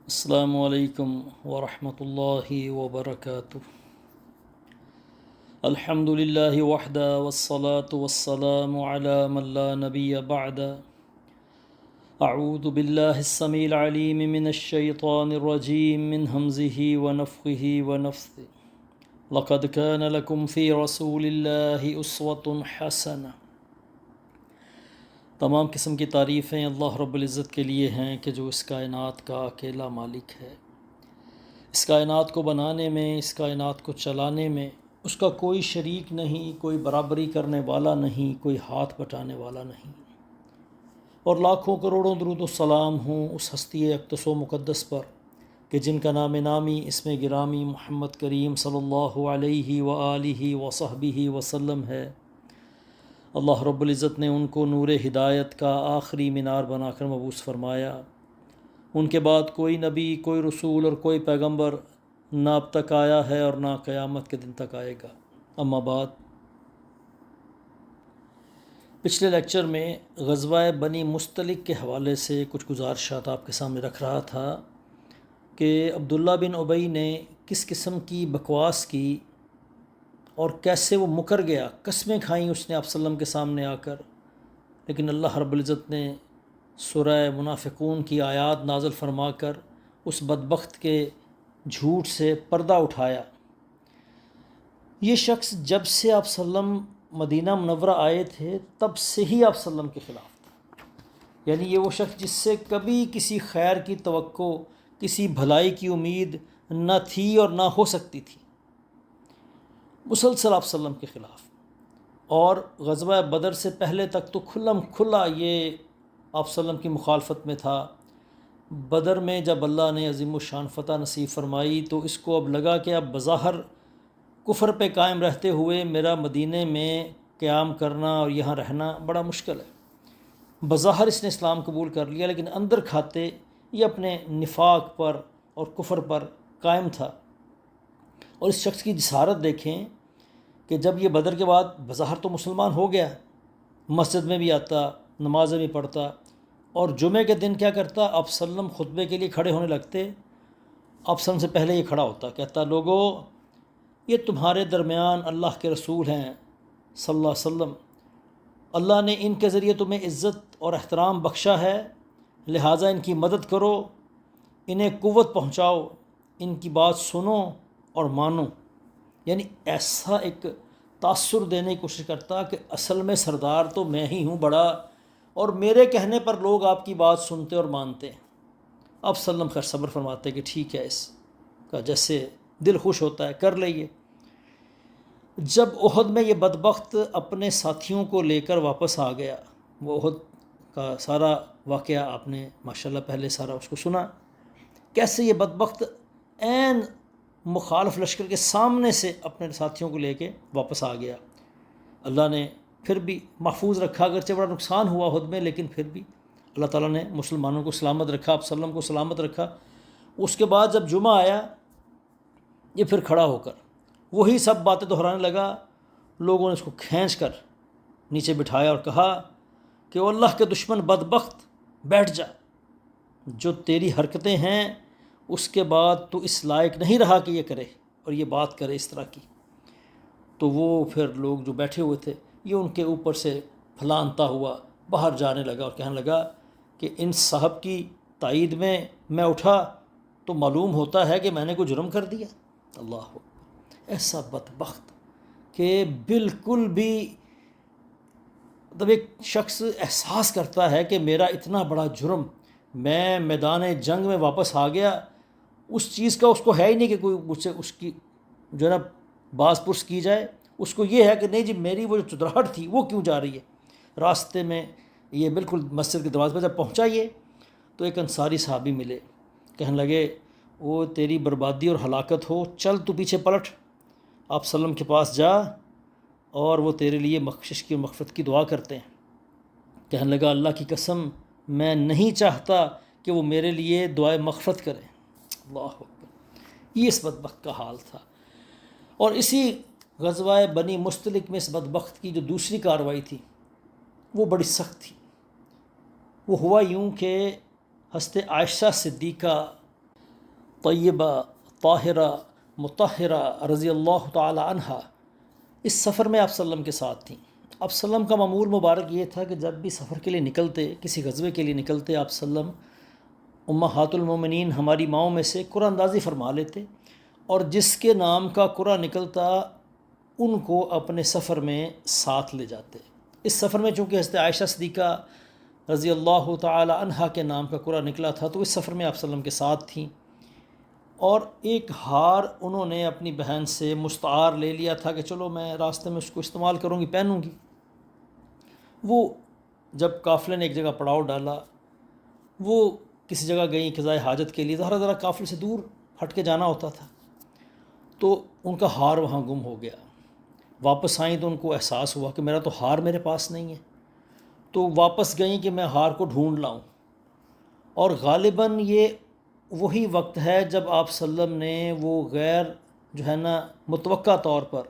السلام علیکم ورحمۃ اللہ وبرکاتہ۔ الحمد للہ وحدہ والصلاة والسلام علی من لا نبی بعد۔ اعوذ باللہ السمیع العلیم من الشیطان الرجیم من ہمزہ ونفخہ ونفثہ۔ لقد کان لکم فی رسول اللہ اسوۃ حسنہ۔ تمام قسم کی تعریفیں اللہ رب العزت کے لیے ہیں کہ جو اس کائنات کا اکیلا مالک ہے۔ اس کائنات کو بنانے میں، اس کائنات کو چلانے میں اس کا کوئی شریک نہیں، کوئی برابری کرنے والا نہیں، کوئی ہاتھ بٹانے والا نہیں۔ اور لاکھوں کروڑوں درود و سلام ہوں اس ہستی اقدس و مقدس پر کہ جن کا نام نامی اسم گرامی محمد کریم صلی اللہ علیہ وآلہ وصحبہ وسلم ہے۔ اللہ رب العزت نے ان کو نور ہدایت کا آخری مینار بنا کر مبعوث فرمایا۔ ان کے بعد کوئی نبی، کوئی رسول اور کوئی پیغمبر نہ اب تک آیا ہے اور نہ قیامت کے دن تک آئے گا۔ اما بعد، پچھلے لیکچر میں غزوہ بنی مستلق کے حوالے سے کچھ گزارشات آپ کے سامنے رکھ رہا تھا کہ عبداللہ بن ابی نے کس قسم کی بکواس کی اور کیسے وہ مکر گیا، قسمیں کھائیں اس نے آپ صلی اللہ علیہ وسلم کے سامنے آ کر، لیکن اللہ رب العزت نے سورہ منافقون کی آیات نازل فرما کر اس بدبخت کے جھوٹ سے پردہ اٹھایا۔ یہ شخص جب سے آپ صلی اللہ علیہ وسلم مدینہ منورہ آئے تھے تب سے ہی آپ صلی اللہ علیہ وسلم کے خلاف تھا، یعنی یہ وہ شخص جس سے کبھی کسی خیر کی توقع، کسی بھلائی کی امید نہ تھی اور نہ ہو سکتی تھی، مسلسل آپ صلی اللہ علیہ وسلم کے خلاف۔ اور غزوہ بدر سے پہلے تک تو کھلم کھلا یہ آپ صلی اللہ علیہ وسلم کی مخالفت میں تھا۔ بدر میں جب اللہ نے عظیم الشان فتح نصیب فرمائی تو اس کو اب لگا کہ اب بظاہر کفر پہ قائم رہتے ہوئے میرا مدینے میں قیام کرنا اور یہاں رہنا بڑا مشکل ہے۔ بظاہر اس نے اسلام قبول کر لیا لیکن اندر کھاتے یہ اپنے نفاق پر اور کفر پر قائم تھا۔ اور اس شخص کی جسارت دیکھیں کہ جب یہ بدر کے بعد بظاہر تو مسلمان ہو گیا، مسجد میں بھی آتا، نمازیں بھی پڑھتا، اور جمعے کے دن کیا کرتا، آپ صلی اللہ علیہ وسلم خطبے کے لیے کھڑے ہونے لگتے، آپ صلی اللہ علیہ وسلم سے پہلے یہ کھڑا ہوتا، کہتا لوگو یہ تمہارے درمیان اللہ کے رسول ہیں صلی اللہ علیہ وسلم، اللہ نے ان کے ذریعے تمہیں عزت اور احترام بخشا ہے، لہٰذا ان کی مدد کرو، انہیں قوت پہنچاؤ، ان کی بات سنو اور مانو۔ یعنی ایسا ایک تاثر دینے کی کوشش کرتا کہ اصل میں سردار تو میں ہی ہوں بڑا، اور میرے کہنے پر لوگ آپ کی بات سنتے اور مانتے ہیں۔ آپ صلی اللہ علیہ وسلم خیر صبر فرماتے کہ ٹھیک ہے، اس کا جیسے دل خوش ہوتا ہے کر لئیے۔ جب احد میں یہ بدبخت اپنے ساتھیوں کو لے کر واپس آ گیا، وہ احد کا سارا واقعہ آپ نے ماشاءاللہ پہلے سارا اس کو سنا، کیسے یہ بدبخت عین مخالف لشکر کے سامنے سے اپنے ساتھیوں کو لے کے واپس آ گیا۔ اللہ نے پھر بھی محفوظ رکھا، اگرچہ بڑا نقصان ہوا احد میں، لیکن پھر بھی اللہ تعالیٰ نے مسلمانوں کو سلامت رکھا، آپ صلی اللہ علیہ وسلم کو سلامت رکھا۔ اس کے بعد جب جمعہ آیا، یہ پھر کھڑا ہو کر وہی سب باتیں دہرانے لگا۔ لوگوں نے اس کو کھینچ کر نیچے بٹھایا اور کہا کہ وہ اللہ کے دشمن بدبخت بیٹھ جا، جو تیری حرکتیں ہیں اس کے بعد تو اس لائق نہیں رہا کہ یہ کرے اور یہ بات کرے اس طرح کی۔ تو وہ پھر لوگ جو بیٹھے ہوئے تھے یہ ان کے اوپر سے پھلانتا ہوا باہر جانے لگا اور کہنے لگا کہ ان صاحب کی تائید میں اٹھا تو معلوم ہوتا ہے کہ میں نے کوئی جرم کر دیا۔ اللہ اکبر، ایسا بدبخت کہ بالکل بھی ایک شخص احساس کرتا ہے کہ میرا اتنا بڑا جرم، میں میدان جنگ میں واپس آ گیا، اس چیز کا اس کو ہے ہی نہیں کہ کوئی مجھ سے اس کی جو ہے نا باز پرس کی جائے۔ اس کو یہ ہے کہ نہیں جی میری وہ جو چدراہٹ تھی وہ کیوں جا رہی ہے۔ راستے میں یہ بالکل مسجد کے دروازے پہ جب پہنچا یہ تو ایک انصاری صحابی ملے، کہنے لگے وہ تیری بربادی اور ہلاکت ہو، چل تو پیچھے پلٹ، آپ صلی اللہ علیہ وسلم کے پاس جا اور وہ تیرے لیے بخشش کی مغفرت کی دعا کرتے ہیں۔ کہنے لگا اللہ کی قسم میں نہیں چاہتا کہ وہ میرے لیے دعائے مغفرت کریں۔ اللہ اکبر، یہ اس بدبخت کا حال تھا۔ اور اسی غزوہ بنی مستلق میں اس بدبخت کی جو دوسری کارروائی تھی وہ بڑی سخت تھی۔ وہ ہوا یوں کہ حضرت عائشہ صدیقہ طیبہ طاہرہ مطہرہ رضی اللہ تعالی عنہا اس سفر میں آپ وسلم کے ساتھ تھیں۔ آپ وسلم کا معمول مبارک یہ تھا کہ جب بھی سفر کے لیے نکلتے، کسی غزوے کے لیے نکلتے، آپ وسلم امہات المومنین ہماری ماؤں میں سے قرآن اندازی فرما لیتے، اور جس کے نام کا قرآن نکلتا ان کو اپنے سفر میں ساتھ لے جاتے۔ اس سفر میں چونکہ حضرت عائشہ صدیقہ رضی اللہ تعالی عنہا کے نام کا قرآن نکلا تھا، تو اس سفر میں آپ وسلم کے ساتھ تھیں، اور ایک ہار انہوں نے اپنی بہن سے مستعار لے لیا تھا کہ چلو میں راستے میں اس کو استعمال کروں گی، پہنوں گی۔ وہ جب قافلے نے ایک جگہ پڑاؤ ڈالا، وہ کسی جگہ گئیں قضائے حاجت کے لیے، ذرا قافلے سے دور ہٹ کے جانا ہوتا تھا، تو ان کا ہار وہاں گم ہو گیا۔ واپس آئیں تو ان کو احساس ہوا کہ میرا تو ہار میرے پاس نہیں ہے، تو واپس گئیں کہ میں ہار کو ڈھونڈ لاؤں۔ اور غالباً یہ وہی وقت ہے جب آپ وسلم نے وہ غیر جو ہے نا متوقع طور پر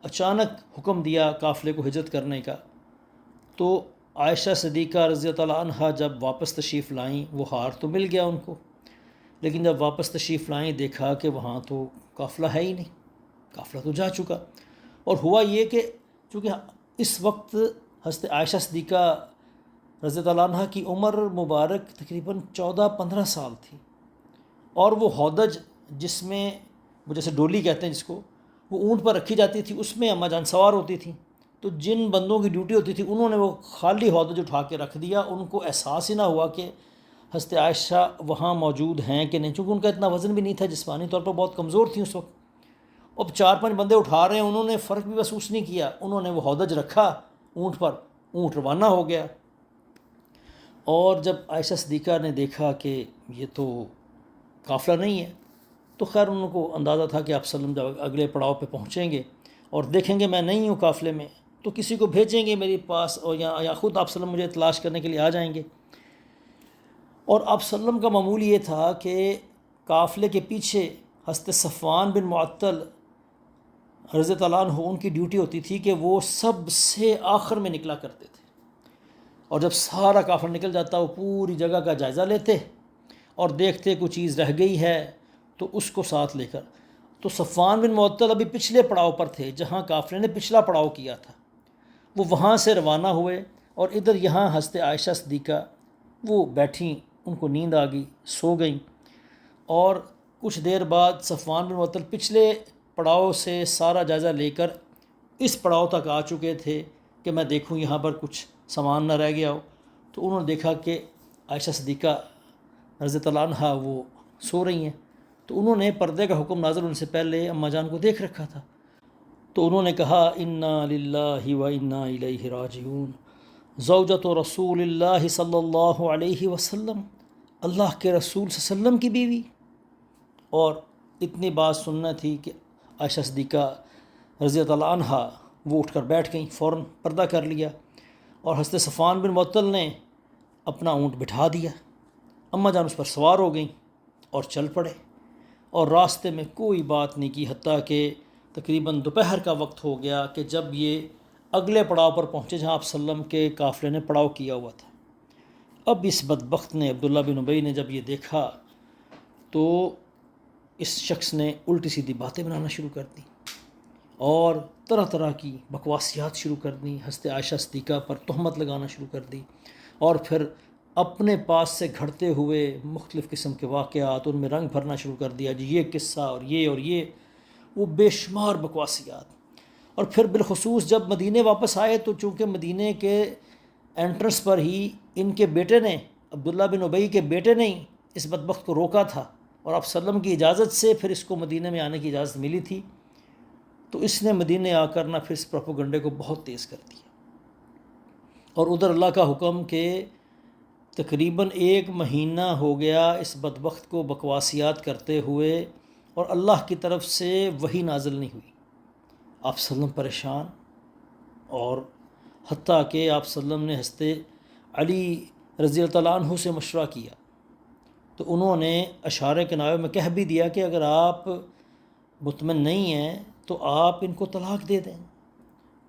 اچانک حکم دیا قافلے کو ہجرت کرنے کا۔ تو عائشہ صدیقہ رضی اللہ عنہا جب واپس تشریف لائیں، وہ ہار تو مل گیا ان کو، لیکن جب واپس تشریف لائیں دیکھا کہ وہاں تو قافلہ ہے ہی نہیں، قافلہ تو جا چکا۔ اور ہوا یہ کہ چونکہ اس وقت حضرت عائشہ صدیقہ رضی اللہ عنہا کی عمر مبارک تقریباً 14-15 سال تھی، اور وہ ہودج جس میں وہ جیسے ڈولی کہتے ہیں جس کو، وہ اونٹ پر رکھی جاتی تھی، اس میں اماں جان سوار ہوتی تھیں۔ تو جن بندوں کی ڈیوٹی ہوتی تھی انہوں نے وہ خالی ہودج اٹھا کے رکھ دیا، ان کو احساس ہی نہ ہوا کہ حضرت عائشہ وہاں موجود ہیں کہ نہیں، چونکہ ان کا اتنا وزن بھی نہیں تھا، جسمانی طور پر بہت کمزور تھیں اس وقت۔ اب 4-5 بندے اٹھا رہے ہیں، انہوں نے فرق بھی محسوس نہیں کیا، انہوں نے وہ ہودج رکھا اونٹ پر، اونٹ روانہ ہو گیا۔ اور جب عائشہ صدیقہ نے دیکھا کہ یہ تو قافلہ نہیں ہے، تو خیر ان کو اندازہ تھا کہ آپ وسلم جب اگلے پڑاؤ پہ پہنچیں گے اور دیکھیں گے میں نہیں ہوں قافلے میں، تو کسی کو بھیجیں گے میرے پاس، اور یا خود آپ وسلم مجھے تلاش کرنے کے لیے آ جائیں گے۔ اور آپ وسلم کا معمول یہ تھا کہ قافلے کے پیچھے حضرت صفوان بن معطل رضی اللہ عنہ ان کی ڈیوٹی ہوتی تھی کہ وہ سب سے آخر میں نکلا کرتے تھے، اور جب سارا قافلہ نکل جاتا وہ پوری جگہ کا جائزہ لیتے اور دیکھتے کوئی چیز رہ گئی ہے تو اس کو ساتھ لے کر۔ تو صفوان بن معطل ابھی پچھلے پڑاؤ پر تھے جہاں قافلے نے پچھلا پڑاؤ کیا تھا، وہ وہاں سے روانہ ہوئے، اور ادھر یہاں حضرت عائشہ صدیقہ وہ بیٹھیں، ان کو نیند آ گئی، سو گئیں۔ اور کچھ دیر بعد صفوان بن معطل پچھلے پڑاؤ سے سارا جائزہ لے کر اس پڑاؤ تک آ چکے تھے کہ میں دیکھوں یہاں پر کچھ سامان نہ رہ گیا ہو، تو انہوں نے دیکھا کہ عائشہ صدیقہ رضی اللہ عنہا وہ سو رہی ہیں، تو انہوں نے پردے کا حکم نازل ان سے پہلے اماں جان کو دیکھ رکھا تھا، تو انہوں نے کہا انا للہ و انا الیہ راجعون، زوجۃ رسول اللہ صلی اللہ علیہ وسلم، اللہ کے رسول صلی اللہ علیہ وسلم کی بیوی۔ اور اتنی بات سننا تھی کہ عائشہ صدیقہ رضی اللہ عنہا وہ اٹھ کر بیٹھ گئیں، فوراً پردہ کر لیا، اور حضرت صفوان بن معطل نے اپنا اونٹ بٹھا دیا، اماں جان اس پر سوار ہو گئیں اور چل پڑے، اور راستے میں کوئی بات نہیں کی، حتیٰ کہ تقریباً دوپہر کا وقت ہو گیا کہ جب یہ اگلے پڑاؤ پر پہنچے جہاں آپ وسلم کے قافلے نے پڑاؤ کیا ہوا تھا۔ اب اس بدبخت نے، عبداللہ بن ابی نے جب یہ دیکھا تو اس شخص نے الٹی سیدھی باتیں بنانا شروع کر دیں اور طرح طرح کی بکواسیات شروع کر دیں، حضرت عائشہ صدیقہ پر تہمت لگانا شروع کر دی، اور پھر اپنے پاس سے گھڑتے ہوئے مختلف قسم کے واقعات ان میں رنگ بھرنا شروع کر دیا، جی یہ قصہ اور یہ وہ بے شمار بکواسیات۔ اور پھر بالخصوص جب مدینے واپس آئے تو چونکہ مدینے کے انٹرنس پر ہی ان کے بیٹے نے، عبداللہ بن ابی کے بیٹے نے ہی اس بدبخت کو روکا تھا، اور آپ وسلم کی اجازت سے پھر اس کو مدینے میں آنے کی اجازت ملی تھی، تو اس نے مدینے آ کر نہ پھر اس پروپیگنڈے کو بہت تیز کر دیا۔ اور ادھر اللہ کا حکم کہ تقریباً 1 مہینہ ہو گیا اس بدبخت کو بکواسیات کرتے ہوئے، اور اللہ کی طرف سے وحی نازل نہیں ہوئی۔ آپ وسلم پریشان، اور حتیٰ کہ آپ وسلم نے حضرت علی رضی اللہ عنہ سے مشورہ کیا، تو انہوں نے اشارے کنارے میں کہہ بھی دیا کہ اگر آپ مطمئن نہیں ہیں تو آپ ان کو طلاق دے دیں،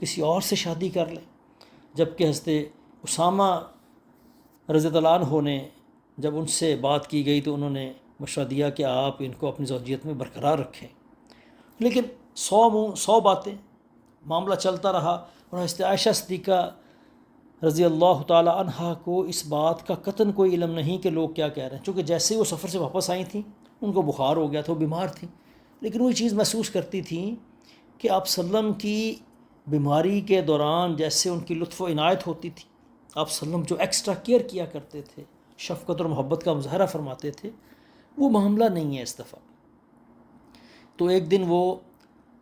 کسی اور سے شادی کر لیں۔ جبکہ حضرت اسامہ رضی اللہ عنہ نے جب ان سے بات کی گئی تو انہوں نے مشورہ دیا کہ آپ ان کو اپنی زوجیت میں برقرار رکھیں، لیکن 100 باتیں، معاملہ چلتا رہا، اور حضرت عائشہ صدیقہ رضی اللہ تعالی عنہا کو اس بات کا قطعاً کوئی علم نہیں کہ لوگ کیا کہہ رہے ہیں، چونکہ جیسے ہی وہ سفر سے واپس آئی تھیں ان کو بخار ہو گیا تھا، وہ بیمار تھیں، لیکن وہ چیز محسوس کرتی تھیں کہ آپ وسلم کی بیماری کے دوران جیسے ان کی لطف و عنایت ہوتی تھی، آپ وسلم جو ایکسٹرا کیئر کیا کرتے تھے، شفقت اور محبت کا مظاہرہ فرماتے تھے، وہ معاملہ نہیں ہے اس دفعہ۔ تو ایک دن وہ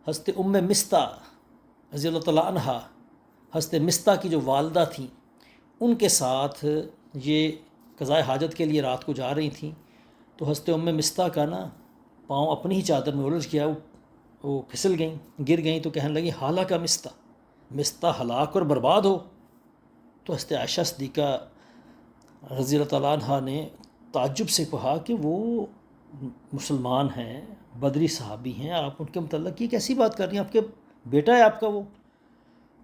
حضرت مستح رضی اللہ تعالیٰ عنہا، حضرت مستح کی جو والدہ تھیں، ان کے ساتھ یہ قضائے حاجت کے لیے رات کو جا رہی تھیں، تو حضرت مستح کا نا پاؤں اپنی ہی چادر میں الجھ گیا، وہ پھسل گئیں، گر گئیں، تو کہنے لگی حالہ مستح ہلاک اور برباد ہو۔ تو حضرت عائشہ صدیقہ رضی اللہ تعالیٰ عنہ نے تعجب سے کہا کہ وہ مسلمان ہیں، بدری صحابی ہیں، آپ ان کے متعلق یہ کیسی بات کر رہی ہیں، آپ کے بیٹا ہے آپ کا وہ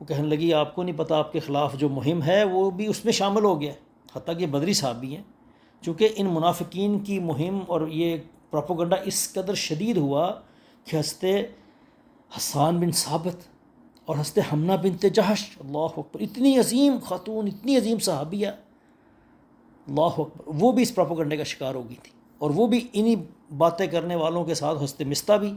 کہنے لگی آپ کو نہیں پتہ، آپ کے خلاف جو مہم ہے وہ بھی اس میں شامل ہو گیا، حتیٰ کہ بدری صحابی ہیں، چونکہ ان منافقین کی مہم اور یہ پروپیگنڈا اس قدر شدید ہوا کہ حضرت حسان بن ثابت اور حضرت حمنہ بنت جہش، اللہ اکبر، اتنی عظیم خاتون، اتنی عظیم صحابیہ، اللہ اکبر، وہ بھی اس پروپیگنڈے کا شکار ہو گئی تھی، اور وہ بھی انہی باتیں کرنے والوں کے ساتھ، حضرت مستح بھی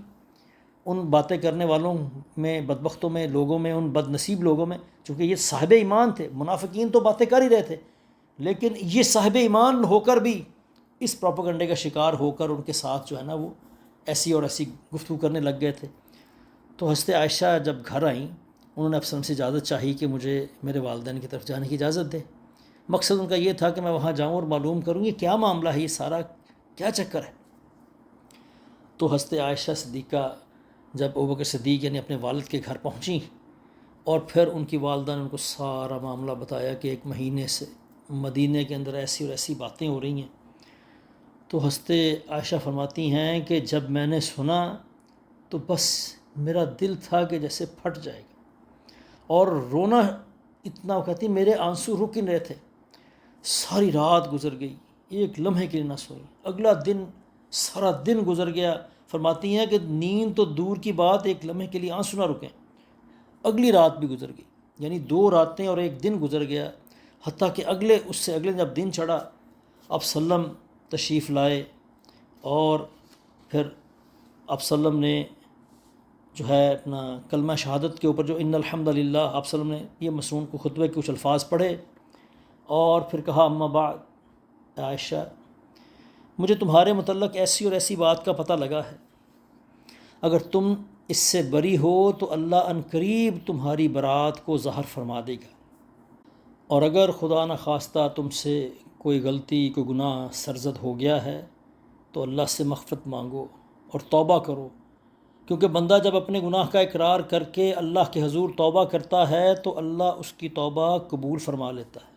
ان باتیں کرنے والوں میں، بدبختوں میں، لوگوں میں، ان بد نصیب لوگوں میں، چونکہ یہ صاحب ایمان تھے، منافقین تو باتیں کر ہی رہے تھے، لیکن یہ صاحب ایمان ہو کر بھی اس پروپیگنڈے کا شکار ہو کر ان کے ساتھ جو ہے نا وہ ایسی اور ایسی گفتگو کرنے لگ گئے تھے۔ تو حضرت عائشہ جب گھر آئیں، انہوں نے افسر سے اجازت چاہی کہ مجھے میرے والدین کی طرف جانے کی اجازت دے۔ مقصد ان کا یہ تھا کہ میں وہاں جاؤں اور معلوم کروں یہ کیا معاملہ ہے، یہ سارا کیا چکر ہے۔ تو حضرت عائشہ صدیقہ جب ابوبکر صدیق یعنی اپنے والد کے گھر پہنچیں، اور پھر ان کی والدہ نے ان کو سارا معاملہ بتایا کہ 1 مہینے سے مدینے کے اندر ایسی اور ایسی باتیں ہو رہی ہیں، تو حضرت عائشہ فرماتی ہیں کہ جب میں نے سنا تو بس میرا دل تھا کہ جیسے پھٹ جائے گا، اور رونا اتنا، وہ کہتی میرے آنسو رک ہی نہیں رہے تھے، ساری رات گزر گئی، ایک لمحے کے لیے نہ سوئی، اگلا دن سارا دن گزر گیا، فرماتی ہیں کہ نیند تو دور کی بات، ایک لمحے کے لیے آنسو نہ رکیں، اگلی رات بھی گزر گئی، یعنی 2 راتیں اور 1 دن گزر گیا، حتیٰ کہ اس سے اگلے جب دن چڑھا، آپ وسلم تشریف لائے، اور پھر آپ وسلم نے جو ہے اپنا کلمہ شہادت کے اوپر جو ان الحمد للہ، آپ وسلم نے یہ مسنون کو خطبے کے کچھ الفاظ پڑھے، اور پھر کہا اما بعد عائشہ، مجھے تمہارے متعلق ایسی اور ایسی بات کا پتہ لگا ہے، اگر تم اس سے بری ہو تو اللہ ان قریب تمہاری برات کو ظاہر فرما دے گا، اور اگر خدا نخواستہ تم سے کوئی غلطی، کوئی گناہ سرزد ہو گیا ہے تو اللہ سے مغفرت مانگو اور توبہ کرو، کیونکہ بندہ جب اپنے گناہ کا اقرار کر کے اللہ کے حضور توبہ کرتا ہے تو اللہ اس کی توبہ قبول فرما لیتا ہے۔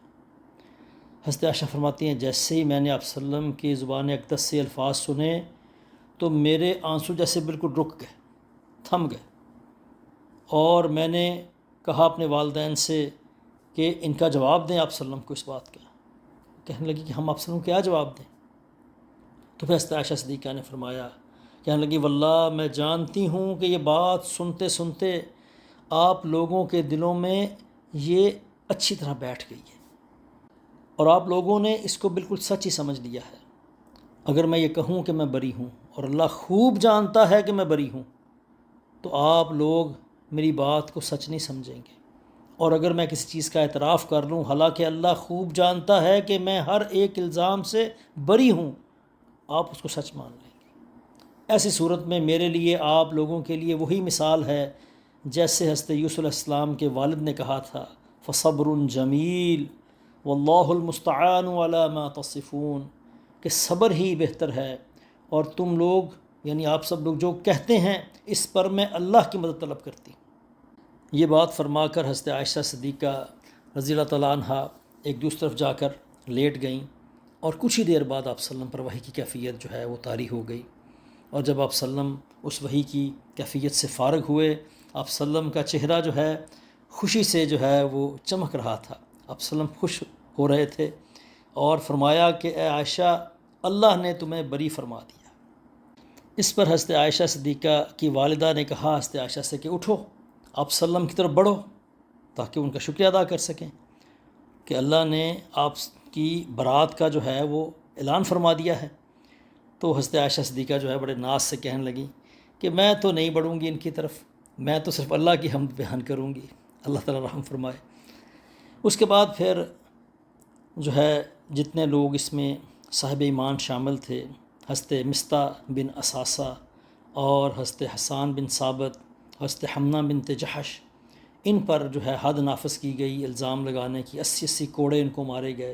حضرت عائشہ فرماتی ہیں جیسے ہی میں نے آپ وسلم کی زبان اقدس سے الفاظ سنے تو میرے آنسو جیسے بالکل رک گئے، تھم گئے، اور میں نے کہا اپنے والدین سے کہ ان کا جواب دیں آپ وسلم کو اس بات کا۔ کہنے لگی کہ ہم آپ وسلم کو کیا جواب دیں؟ تو پھر حضرت عائشہ صدیقہ نے فرمایا، کہنے لگی واللہ میں جانتی ہوں کہ یہ بات سنتے سنتے آپ لوگوں کے دلوں میں یہ اچھی طرح بیٹھ گئی ہے، اور آپ لوگوں نے اس کو بالکل سچ ہی سمجھ لیا ہے۔ اگر میں یہ کہوں کہ میں بری ہوں، اور اللہ خوب جانتا ہے کہ میں بری ہوں، تو آپ لوگ میری بات کو سچ نہیں سمجھیں گے، اور اگر میں کسی چیز کا اعتراف کر لوں حالانکہ اللہ خوب جانتا ہے کہ میں ہر ایک الزام سے بری ہوں، آپ اس کو سچ مان لیں گے۔ ایسی صورت میں میرے لیے آپ لوگوں کے لیے وہی مثال ہے جیسے حضرت یوسف علیہ السلام کے والد نے کہا تھا فصبر جمیل واللہ المستعان علی ما تصفون، کہ صبر ہی بہتر ہے، اور تم لوگ یعنی آپ سب لوگ جو کہتے ہیں اس پر میں اللہ کی مدد طلب کرتی۔ یہ بات فرما کر حضرت عائشہ صدیقہ رضی اللہ تعالیٰ عنہ ایک دوسری طرف جا کر لیٹ گئیں، اور کچھ ہی دیر بعد آپ وسلم پر وحی کی کیفیت جو ہے وہ طاری ہو گئی، اور جب آپ وسلم اس وحی کی کیفیت سے فارغ ہوئے، آپ وسلم کا چہرہ جو ہے خوشی سے جو ہے وہ چمک رہا تھا، آپ وسلم خوش ہو رہے تھے، اور فرمایا کہ اے عائشہ اللہ نے تمہیں بری فرما دیا۔ اس پر حضرت عائشہ صدیقہ کی والدہ نے کہا حضرت عائشہ سے کہ اٹھو، آپ صلی اللہ علیہ وسلم کی طرف بڑھو تاکہ ان کا شکریہ ادا کر سکیں کہ اللہ نے آپ کی برات کا جو ہے وہ اعلان فرما دیا ہے۔ تو حضرت عائشہ صدیقہ جو ہے بڑے ناز سے کہنے لگیں کہ میں تو نہیں بڑھوں گی ان کی طرف، میں تو صرف اللہ کی حمد بیان کروں گی، اللہ تعالیٰ رحم فرمائے۔ اس کے بعد پھر جو ہے جتنے لوگ اس میں صاحب ایمان شامل تھے، حضرت مصطح بن اثاثہ اور حضرت حسان بن ثابت، حضرت حمنہ بنت جحش، ان پر جو ہے حد نافذ کی گئی الزام لگانے کی، 80 کوڑے ان کو مارے گئے۔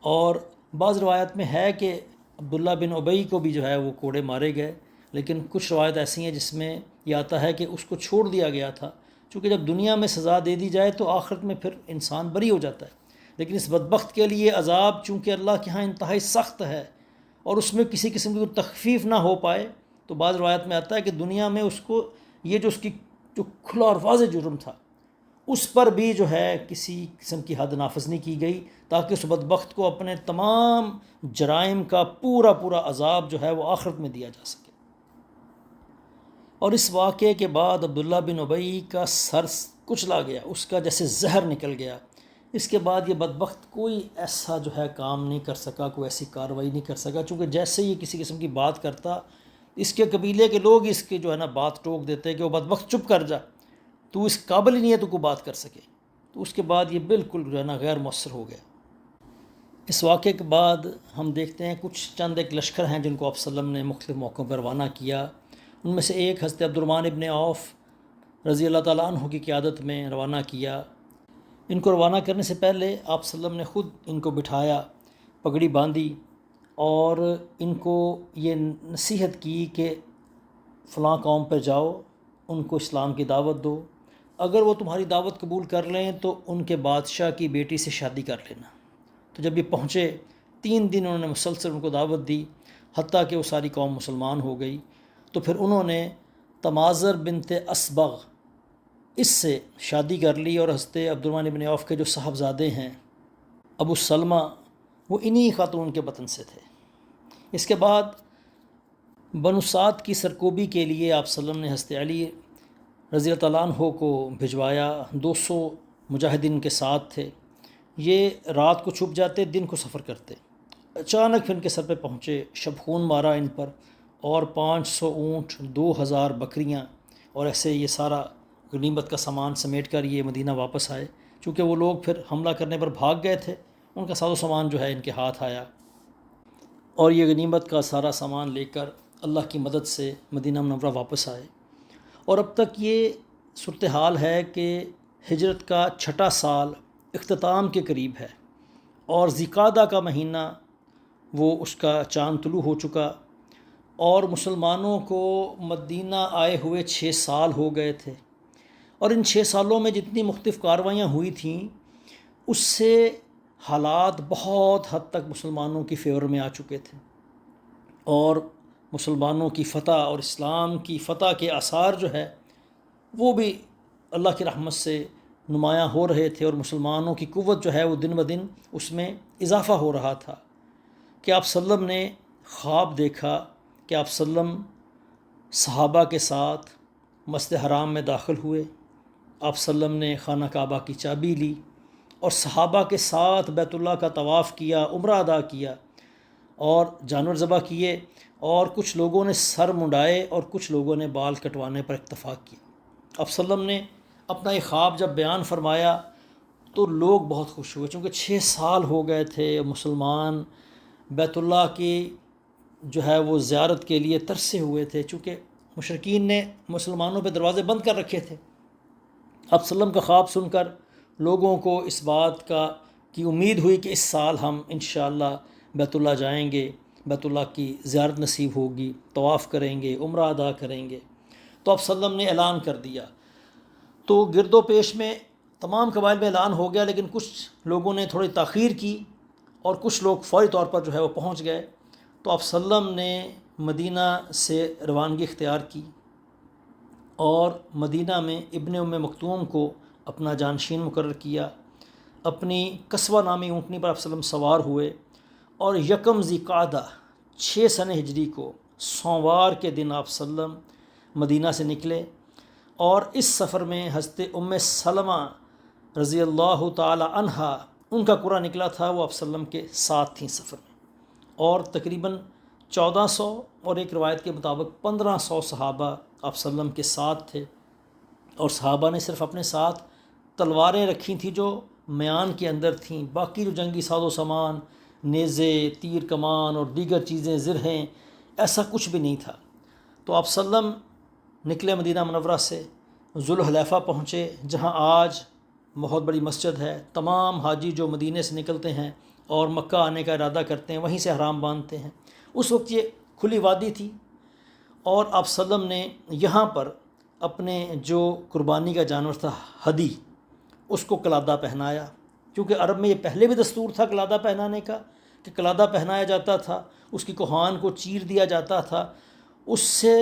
اور بعض روایت میں ہے کہ عبداللہ بن ابی کو بھی جو ہے وہ کوڑے مارے گئے، لیکن کچھ روایت ایسی ہیں جس میں یہ آتا ہے کہ اس کو چھوڑ دیا گیا تھا، چونکہ جب دنیا میں سزا دے دی جائے تو آخرت میں پھر انسان بری ہو جاتا ہے۔ لیکن اس بدبخت کے لیے عذاب چونکہ اللہ کے ہاں انتہائی سخت ہے اور اس میں کسی قسم کی تخفیف نہ ہو پائے، تو بعض روایت میں آتا ہے کہ دنیا میں اس کو یہ جو اس کی جو کھلا اور واضح جرم تھا اس پر بھی جو ہے کسی قسم کی حد نافذ نہیں کی گئی، تاکہ اس بدبخت کو اپنے تمام جرائم کا پورا عذاب جو ہے وہ آخرت میں دیا جا سکے۔ اور اس واقعے کے بعد عبداللہ بن ابی کا سر کچلا گیا، اس کا جیسے زہر نکل گیا۔ اس کے بعد یہ بدبخت کوئی ایسا جو ہے کام نہیں کر سکا، کوئی ایسی کارروائی نہیں کر سکا، چونکہ جیسے یہ کسی قسم کی بات کرتا، اس کے قبیلے کے لوگ اس کے جو ہے نا بات ٹوک دیتے کہ وہ بدبخت چپ کر جا، تو اس قابل ہی نہیں ہے تو کوئی بات کر سکے۔ تو اس کے بعد یہ بالکل جو ہے نا غیر مؤثر ہو گیا۔ اس واقعے کے بعد ہم دیکھتے ہیں کچھ چند ایک لشکر ہیں جن کو آپ صلی اللہ علیہ وسلم نے مختلف موقعوں پر روانہ کیا۔ ان میں سے ایک حضرت عبد الرحمن ابن عوف رضی اللہ تعالیٰ عنہ کی قیادت میں روانہ کیا۔ ان کو روانہ کرنے سے پہلے آپ صلی اللہ علیہ وسلم نے خود ان کو بٹھایا، پگڑی باندھی اور ان کو یہ نصیحت کی کہ فلاں قوم پہ جاؤ، ان کو اسلام کی دعوت دو، اگر وہ تمہاری دعوت قبول کر لیں تو ان کے بادشاہ کی بیٹی سے شادی کر لینا۔ تو جب یہ پہنچے 3 دن انہوں نے مسلسل ان کو دعوت دی، حتیٰ کہ وہ ساری قوم مسلمان ہو گئی۔ تو پھر انہوں نے تمازر بنت اسبغ اس سے شادی کر لی، اور حضرت عبد الرحمن بن عوف کے جو صاحبزادے ہیں ابو سلمہ، وہ انہی خاتون کے وطن سے تھے۔ اس کے بعد بنو سعد کی سرکوبی کے لیے آپ صلی اللہ علیہ وسلم نے حضرت علی رضی اللہ تعالیٰ عنہ کو بھجوایا، 200 مجاہدین کے ساتھ تھے۔ یہ رات کو چھپ جاتے، دن کو سفر کرتے۔ اچانک پھر ان کے سر پہ پہنچے، شبخون مارا ان پر، اور 500 اونٹ، 2000 بکریاں، اور ایسے یہ سارا غنیمت کا سامان سمیٹ کر یہ مدینہ واپس آئے۔ چونکہ وہ لوگ پھر حملہ کرنے پر بھاگ گئے تھے، ان کا ساز و سامان جو ہے ان کے ہاتھ آیا، اور یہ غنیمت کا سارا سامان لے کر اللہ کی مدد سے مدینہ منورہ واپس آئے۔ اور اب تک یہ صورتحال ہے کہ ہجرت کا 6واں سال اختتام کے قریب ہے، اور ذی القعدہ کا مہینہ وہ اس کا چاند طلوع ہو چکا، اور مسلمانوں کو مدینہ آئے ہوئے 6 سال ہو گئے تھے۔ اور ان 6 سالوں میں جتنی مختلف کارروائیاں ہوئی تھیں، اس سے حالات بہت حد تک مسلمانوں کی فیور میں آ چکے تھے، اور مسلمانوں کی فتح اور اسلام کی فتح کے آثار جو ہے وہ بھی اللہ کی رحمت سے نمایاں ہو رہے تھے، اور مسلمانوں کی قوت جو ہے وہ دن بدن اس میں اضافہ ہو رہا تھا کہ آپ صلی اللہ علیہ وسلم نے خواب دیکھا کہ آپ صلی اللہ علیہ وسلم صحابہ کے ساتھ مسجد حرام میں داخل ہوئے، آپ صلی اللہ علیہ وسلم نے خانہ کعبہ کی چابی لی اور صحابہ کے ساتھ بیت اللہ کا طواف کیا، عمرہ ادا کیا، اور جانور ذبح کیے، اور کچھ لوگوں نے سر منڈائے اور کچھ لوگوں نے بال کٹوانے پر اتفاق کیا۔ آپ صلی اللہ علیہ وسلم نے اپنا یہ خواب جب بیان فرمایا تو لوگ بہت خوش ہوئے، چونکہ 6 سال ہو گئے تھے مسلمان بیت اللہ کی جو ہے وہ زیارت کے لیے ترسے ہوئے تھے، چونکہ مشرکین نے مسلمانوں پہ دروازے بند کر رکھے تھے۔ آپ صلی اللہ علیہ وسلم کا خواب سن کر لوگوں کو اس بات کی امید ہوئی کہ اس سال ہم انشاءاللہ بیت اللہ جائیں گے، بیت اللہ کی زیارت نصیب ہوگی، طواف کریں گے، عمرہ ادا کریں گے۔ تو آپ صلی اللہ علیہ وسلم نے اعلان کر دیا، تو گرد و پیش میں تمام قبائل میں اعلان ہو گیا، لیکن کچھ لوگوں نے تھوڑی تاخیر کی اور کچھ لوگ فوری طور پر جو ہے وہ پہنچ گئے۔ تو آپ صلی اللہ علیہ وسلم نے مدینہ سے روانگی اختیار کی، اور مدینہ میں ابن ام مکتوم کو اپنا جانشین مقرر کیا۔ اپنی قصوہ نامی اونٹنی پر آپ صلی اللہ علیہ وسلم سوار ہوئے، اور یکم ذی-قعدہ 6 سنہ ہجری کو سوموار کے دن آپ وسلم مدینہ سے نکلے، اور اس سفر میں حضرت ام سلمہ رضی اللہ تعالی عنہا ان کا قرعہ نکلا تھا، وہ آپ وسلم کے ساتھ تھیں سفر میں، اور تقریباً 1400 اور ایک روایت کے مطابق 1500 صحابہ آپ وسلم کے ساتھ تھے، اور صحابہ نے صرف اپنے ساتھ تلواریں رکھی تھیں جو میان کے اندر تھیں، باقی جو جنگی ساز و سامان، نیزے، تیر کمان اور دیگر چیزیں، زرہیں، ایسا کچھ بھی نہیں تھا۔ تو آپ وسلم نکلے مدینہ منورہ سے، ذوالحلیفہ پہنچے، جہاں آج بہت بڑی مسجد ہے۔ تمام حاجی جو مدینے سے نکلتے ہیں اور مکہ آنے کا ارادہ کرتے ہیں وہیں سے احرام باندھتے ہیں۔ اس وقت یہ کھلی وادی تھی، اور آپ وسلم نے یہاں پر اپنے جو قربانی کا جانور تھا ہدی، اس کو قلادہ پہنایا، کیونکہ عرب میں یہ پہلے بھی دستور تھا قلادہ پہنانے کا، کہ قلادہ پہنایا جاتا تھا، اس کی کوہان کو چیر دیا جاتا تھا، اس سے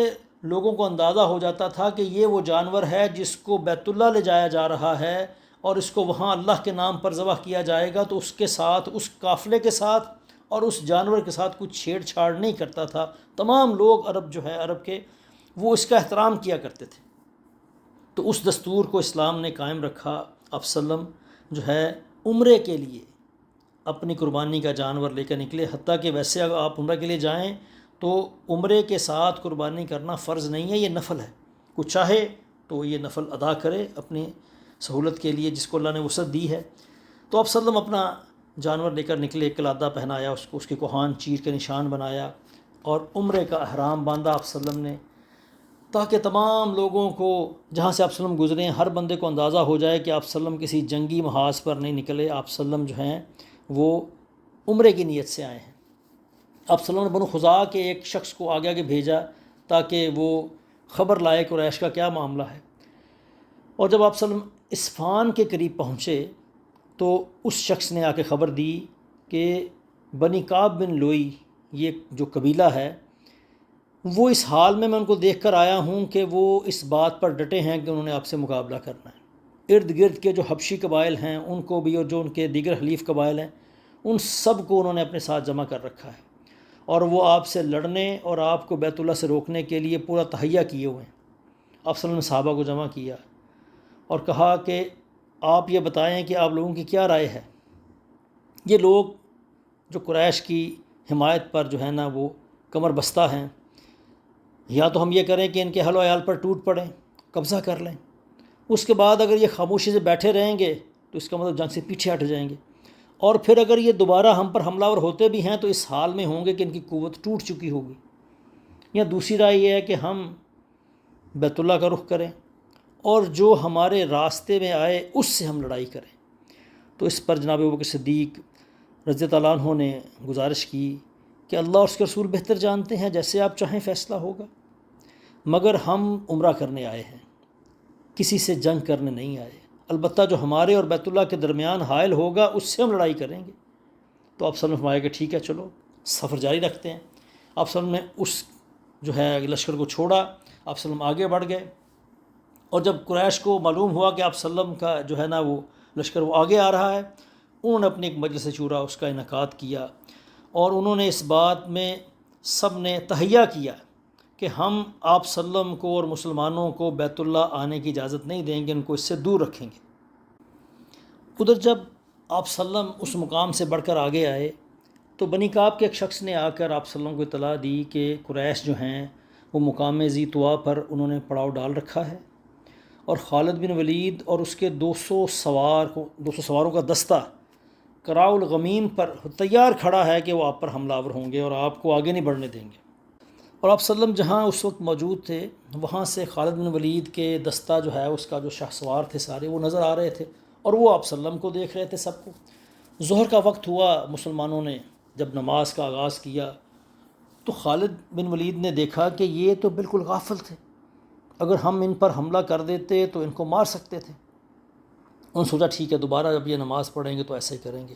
لوگوں کو اندازہ ہو جاتا تھا کہ یہ وہ جانور ہے جس کو بیت اللہ لے جایا جا رہا ہے، اور اس کو وہاں اللہ کے نام پر ذبح کیا جائے گا، تو اس کے ساتھ، اس قافلے کے ساتھ اور اس جانور کے ساتھ کچھ چھیڑ چھاڑ نہیں کرتا تھا۔ تمام لوگ عرب کے وہ اس کا احترام کیا کرتے تھے۔ تو اس دستور کو اسلام نے قائم رکھا۔ آپ وسلم جو ہے عمرے کے لیے اپنی قربانی کا جانور لے کر نکلے، حتیٰ کہ ویسے اگر آپ عمرہ کے لیے جائیں تو عمرے کے ساتھ قربانی کرنا فرض نہیں ہے، یہ نفل ہے۔ کوئی چاہے تو یہ نفل ادا کرے اپنی سہولت کے لیے، جس کو اللہ نے وسعت دی ہے۔ تو آپ وسلم اپنا جانور لے کر نکلے، قلادہ پہنایا اس کو، اس کی کوہان چیر کے نشان بنایا، اور عمرے کا احرام باندھا آپ وسلم نے، تاکہ تمام لوگوں کو جہاں سے آپ وسلم گزرے ہیں ہر بندے کو اندازہ ہو جائے کہ آپ وسلم کسی جنگی محاذ پر نہیں نکلے، آپ وسلم جو ہیں وہ عمرے کی نیت سے آئے ہیں۔ آپ وسلم نے بنو خزاعہ کے ایک شخص کو آگے آگے بھیجا تاکہ وہ خبر لائے قریش کا کیا معاملہ ہے، اور جب آپ وسلم اصفہان کے قریب پہنچے تو اس شخص نے آ کے خبر دی کہ بنی کعب بن لوئی، یہ جو قبیلہ ہے، وہ اس حال میں ان کو دیکھ کر آیا ہوں کہ وہ اس بات پر ڈٹے ہیں کہ انہوں نے آپ سے مقابلہ کرنا ہے۔ ارد گرد کے جو حبشی قبائل ہیں ان کو بھی، اور جو ان کے دیگر حلیف قبائل ہیں، ان سب کو انہوں نے اپنے ساتھ جمع کر رکھا ہے، اور وہ آپ سے لڑنے اور آپ کو بیت اللہ سے روکنے کے لیے پورا تہیہ کیے ہوئے ہیں۔ آپ صلی اللہ علیہ وسلم نے صحابہ کو جمع کیا اور کہا کہ آپ یہ بتائیں کہ آپ لوگوں کی کیا رائے ہے۔ یہ لوگ جو قریش کی حمایت پر جو ہے نا وہ کمر بستہ ہیں، یا تو ہم یہ کریں کہ ان کے اہل و عیال پر ٹوٹ پڑیں، قبضہ کر لیں، اس کے بعد اگر یہ خاموشی سے بیٹھے رہیں گے تو اس کا مطلب جنگ سے پیچھے ہٹ جائیں گے، اور پھر اگر یہ دوبارہ ہم پر حملہ آور ہوتے بھی ہیں تو اس حال میں ہوں گے کہ ان کی قوت ٹوٹ چکی ہوگی، یا دوسری رائے یہ ہے کہ ہم بیت اللہ کا رخ کریں اور جو ہمارے راستے میں آئے اس سے ہم لڑائی کریں۔ تو اس پر جناب ابوبکر صدیق رضی اللہ عنہ نے گزارش کی کہ اللہ اور اس کے رسول بہتر جانتے ہیں، جیسے آپ چاہیں فیصلہ ہوگا، مگر ہم عمرہ کرنے آئے ہیں، کسی سے جنگ کرنے نہیں آئے، البتہ جو ہمارے اور بیت اللہ کے درمیان حائل ہوگا اس سے ہم لڑائی کریں گے۔ تو آپ صلی اللہ علیہ وسلم نے فرمایا کہ ٹھیک ہے، چلو سفر جاری رکھتے ہیں۔ آپ صلی اللہ علیہ وسلم نے اس جو ہے لشکر کو چھوڑا، آپ صلی اللہ علیہ وسلم آگے بڑھ گئے، اور جب قریش کو معلوم ہوا کہ آپ صلی اللہ علیہ وسلم کا جو ہے نا وہ لشکر وہ آگے آ رہا ہے، انہوں نے اپنی ایک مجلس شورا اس کا انعقاد کیا، اور انہوں نے اس بات میں سب نے تہیہ کیا کہ ہم آپ صلی اللہ علیہ وسلم کو اور مسلمانوں کو بیت اللہ آنے کی اجازت نہیں دیں گے، ان کو اس سے دور رکھیں گے۔ ادھر جب آپ صلی اللہ علیہ وسلم اس مقام سے بڑھ کر آگے آئے تو بنی کعب کے ایک شخص نے آ کر آپ صلی اللہ علیہ وسلم کو اطلاع دی کہ قریش جو ہیں وہ مقام ذی طوا پر انہوں نے پڑاؤ ڈال رکھا ہے، اور خالد بن ولید اور اس کے 200 سواروں کا دستہ قراء الغمیم پر تیار کھڑا ہے کہ وہ آپ پر حملہ آور ہوں گے اور آپ کو آگے نہیں بڑھنے دیں گے۔ اور آپ صلی اللہ علیہ وسلم جہاں اس وقت موجود تھے وہاں سے خالد بن ولید کے دستہ جو ہے اس کا جو شاہ سوار تھے سارے وہ نظر آ رہے تھے، اور وہ آپ صلی اللہ علیہ وسلم کو دیکھ رہے تھے سب کو۔ ظہر کا وقت ہوا، مسلمانوں نے جب نماز کا آغاز کیا تو خالد بن ولید نے دیکھا کہ یہ تو بالکل غافل تھے، اگر ہم ان پر حملہ کر دیتے تو ان کو مار سکتے تھے۔ انہوں نے سوچا ٹھیک ہے، دوبارہ جب یہ نماز پڑھیں گے تو ایسے ہی کریں گے،